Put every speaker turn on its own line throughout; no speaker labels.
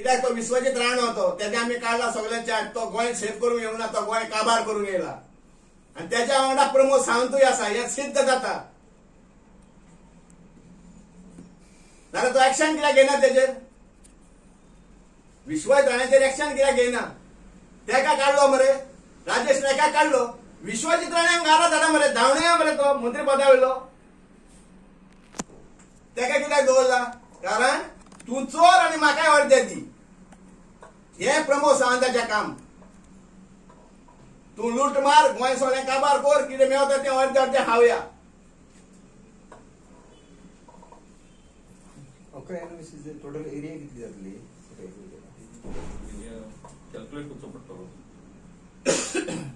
कित्याक तो विश्वजीत राणो तो तेजे आमी काढला सगळ्यांच्या तो गोंय सेफ करूंक येवना तो गोंय काबार करूंक येयला आणि त्याच्या वांगडा प्रमोद सावंतूय आसा हे सिद्ध जाता जाल्यार तो एक्शन कित्याक घेयना तेजेर विश्वजीत राणाचेर एक्शन कित्याक घेयना तेका काढलो मरे राजेश नायकाक काढलो विश्वजीत राणांक घाला धाडा मरे धांवणे मरे तो मंत्री पदा वयलो तेका कित्याक दवरला कारण तू चोर आणि म्हाकाय अर्दे दी हे प्रमोद सावंताचें काम तू लूट मार गोंय सगळें काबार कर कितें मेळटा तें अर्दे अर्दे खावया
टोटल एरिया कितली जातली
कॅल्क्युलेट करचो पडटलो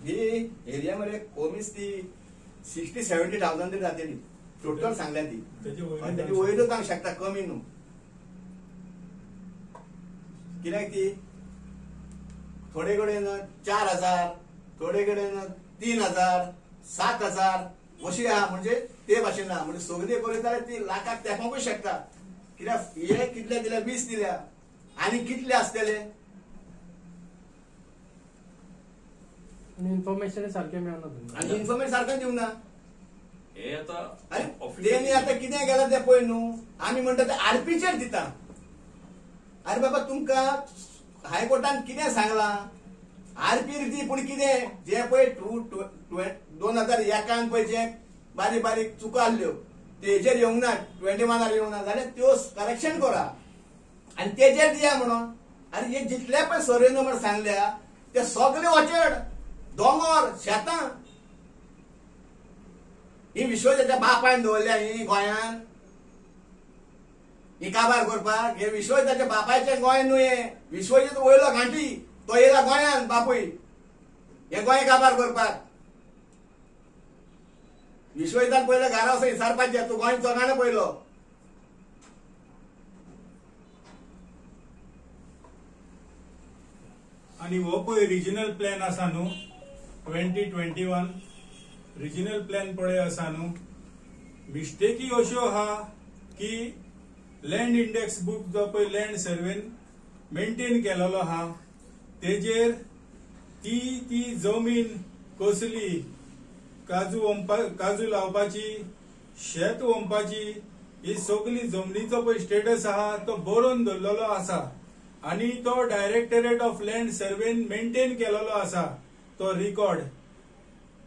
ही एरिया मरे कोमीच ती 60-70,000 तरी जातली टोटल सांगल्या ती तेजी वयरूच जावंक शकता कमी न्हू कित्याक ती थोडे कडेन 4,000 थोडे कडेन 3,000 7,000 अशी आहा म्हणजे ते भाशेन आहा म्हणजे सगळी करीत जाल्यार ती लाखाक तेंपाकूय शकता कित्याक हे कितले दिल्या 20 दिल्या आनी कितले आसतले
इन्फॉर्मेशन सारखे मेळना
आनी इन्फॉर्मेशन सारकें दिवना
हे आता
तेणी आता कितें केलां तें पळय न्हू आमी म्हणटा ते आरपीचेर दिता अरे बाबा तुमकां हायकोर्टान कितें सांगलां आरपी दी पूण कितें जे पळय 2001 पळय जे बारीक बारीक चुको आसल्यो तेजेर येवंक ना 21 येवंक ना जाल्यार त्यो करेक्शन करा आनी तेजेर दिया म्हणून आनी हे जितले पळय सर्वे नंबर सांगल्या ते सगळे वचड दोंगर शेतां ही विश्वजीताच्या बापायन दवरल्या ही गोंयान ही काबार करपाक हे विश्वजीताच्या बापायचें गोंय न्हू हे विश्वजीत वयलो घांटी तो येयला गोंयान बापूय हे गोंय काबार करपाक विश्वजीतान पयलें घरा वचून विचारपाचें तूं गोंय चोगाणो पयलो
आनी हो पळय रिजनल प्लॅन आसा न्हू 2021 रिजनल प्लॅन पळय आसा न्हू मिस्टेकी अश्यो आहा की लँड इंडेक्स बुक जो पळय लँड सर्वेन मेंटेन केलेलो आहा तेजेर ती जमीन कसली काजू लावपाची शेत वंपाची ही सगळी जमनीचो पळय स्टेटस आहा तो बरोवन दवरलेलो आसा आणि तो डायरेक्टरेट ऑफ लँड सर्वेन मेंटेन केलेलो आसा तो रिकॉर्ड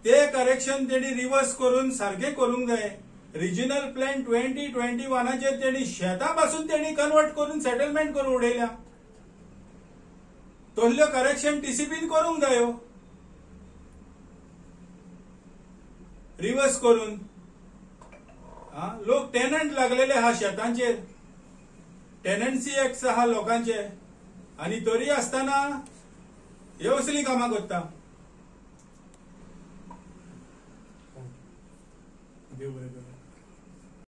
ते करेक्शन तेणी रिवर्स करून सारखे करूंक जाय रिजनल प्लॅन 2021 तेणी शेतां पासून तेणी कन्वर्ट करून सेटलमेंट करून उडयल्या तसल्यो करेक्शन टीसीपीन करूंक जायो रिवर्स करून लोक टेनंट लागलेले आहा शेतांचेर टेनन्सी एक्ट आहा लोकांचे आणि तरी आसतना हे असली कामां करता देव बरें करूं